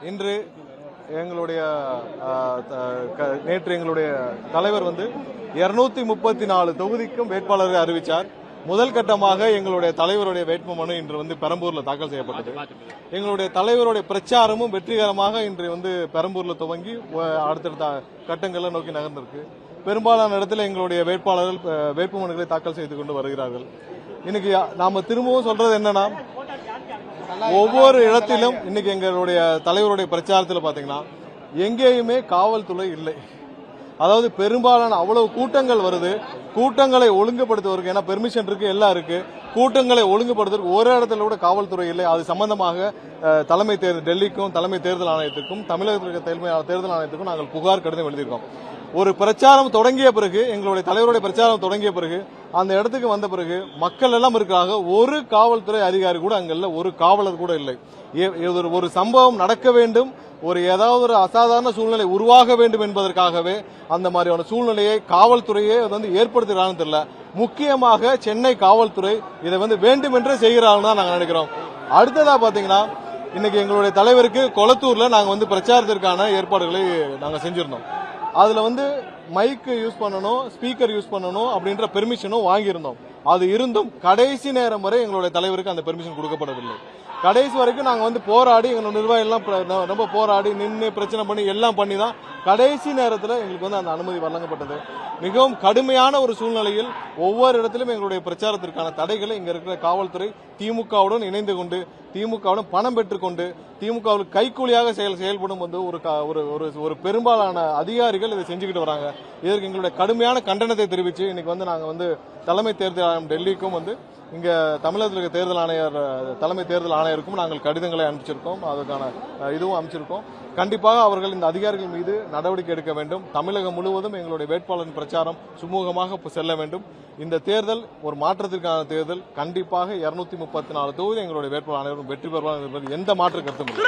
இன்று எங்களுடைய நேற்று எங்களுடைய தலைவர் 234 தொகுதிக்கும் வேட்பாளரை அறிவித்தார். முதல் கட்டமாக எங்களுடைய தலைவருடைய வேட்புமனு இன்று பெரம்பூர்ல தாக்கல் செய்யப்பட்டது. எங்களுடைய தலைவருடைய பிரச்சாரமும் வெற்றிகரமாக இன்று பெரம்பூர்ல துவங்கி அடுத்தடுத்த கட்டங்களை நோக்கி நகர்ந்திருக்கு. பெரும்பாலான இடத்துல எங்களுடைய வேட்பாளர்கள் வேட்புமனுக்களை தாக்கல் செய்து கொண்டு வருகிறார்கள். இன்னைக்கு நாம திரும்பவும் சொல்றது என்னன்னா, ஒவ்வொரு இடத்திலும் இன்னைக்கு எங்களுடைய தலைவருடைய பிரச்சாரத்தில் பாத்தீங்கன்னா எங்கேயுமே காவல்துறை இல்லை. அதாவது பெரும்பாலான அவ்வளவு கூட்டங்கள் வருது. கூட்டங்களை ஒழுங்குபடுத்துவதற்கு ஏன்னா பெர்மிஷன் இருக்கு, எல்லாம் இருக்கு. கூட்டங்களை ஒழுங்குபடுத்துவதற்கு ஒரு இடத்துல கூட காவல்துறை இல்லை. அது சம்பந்தமாக தலைமை தேர்தல் டெல்லிக்கும் தலைமை தேர்தல் ஆணையத்திற்கும் தமிழகத்திற்கு தலைமை தேர்தல் ஆணையத்திற்கும் நாங்கள் புகார் கடிதம் எழுதியிருக்கோம். ஒரு பிரச்சாரம் தொடங்கிய பிறகு, எங்களுடைய தலைவருடைய பிரச்சாரம் தொடங்கிய பிறகு, அந்த இடத்துக்கு வந்த பிறகு மக்கள் எல்லாம் இருக்கிறாங்க. ஒரு காவல்துறை அதிகாரி கூட அங்க இல்ல, ஒரு காவலர் கூட இல்லை. ஒரு சம்பவம் நடக்க வேண்டும், ஏதாவது ஒரு அசாதாரண சூழ்நிலை உருவாக வேண்டும் என்பதற்காகவே அந்த மாதிரியான சூழ்நிலையை காவல்துறையே ஏற்படுத்துகிறான்னு தெரியல. முக்கியமாக சென்னை காவல்துறை இதை வேண்டுமென்றே செய்கிறார்கள் தான் நாங்க நினைக்கிறோம். அடுத்ததா பாத்தீங்கன்னா, இன்னைக்கு எங்களுடைய தலைவருக்கு கொளத்தூர்ல நாங்க பிரச்சாரத்திற்கான ஏற்பாடுகளை நாங்க செஞ்சிருந்தோம். அதுல மைக் யூஸ் பண்ணணும், ஸ்பீக்கர் யூஸ் பண்ணணும் அப்படின்ற பெர்மிஷனும் வாங்கியிருந்தோம். அது இருந்தும் கடைசி நேரம் வரை எங்களுடைய தலைவருக்கு அந்த பெர்மிஷன் கொடுக்கப்படவில்லை. கடைசி வரைக்கும் நாங்க போராடி, எங்களோட நிர்வாகம் ரொம்ப போராடி நின்று பிரச்சனை பண்ணி எல்லாம் பண்ணி தான் கடைசி நேரத்தில் எங்களுக்கு அந்த அனுமதி வழங்கப்பட்டது. மிகவும் கடுமையான ஒரு சூழ்நிலையில் ஒவ்வொரு இடத்திலும் எங்களுடைய பிரச்சாரத்திற்கான தடைகளை இங்க இருக்கிற காவல்துறை திமுகவுடன் இணைந்து கொண்டு, திமுகவுடன் பணம் பெற்றுக்கொண்டு, திமுகவுக்கு கைக்கூலியாக செயல்படும் ஒரு பெரும்பாலான அதிகாரிகள் இதை செஞ்சுக்கிட்டு வராங்க. இதற்கு எங்களுடைய கடுமையான கண்டனத்தை தெரிவித்து இன்னைக்கு நாங்க தலைமை தேர்தல் ஆணையம் டெல்லிக்கும் இங்க தமிழகத்தில் இருக்க தேர்தல் ஆணையர் தலைமை தேர்தல் ஆணையருக்கும் நாங்கள் கடிதங்களை அனுப்பிச்சிருக்கோம். அதுக்கான இதுவும் அனுப்பிச்சிருக்கோம். கண்டிப்பாக அவர்கள் இந்த அதிகாரிகள் மீது நடவடிக்கை எடுக்க வேண்டும். தமிழகம் முழுவதும் எங்களுடைய வேட்பாளரின் பிரச்சாரம் சுமூகமாக செல்ல வேண்டும். இந்த தேர்தல் ஒரு மாற்றத்திற்கான தேர்தல். கண்டிப்பாக 234 தொகுதி எங்களுடைய வேட்பாளர் அனைவரும் வெற்றி பெறுவார்கள் என்பது எந்த மாற்று கருத்தும் இல்லை.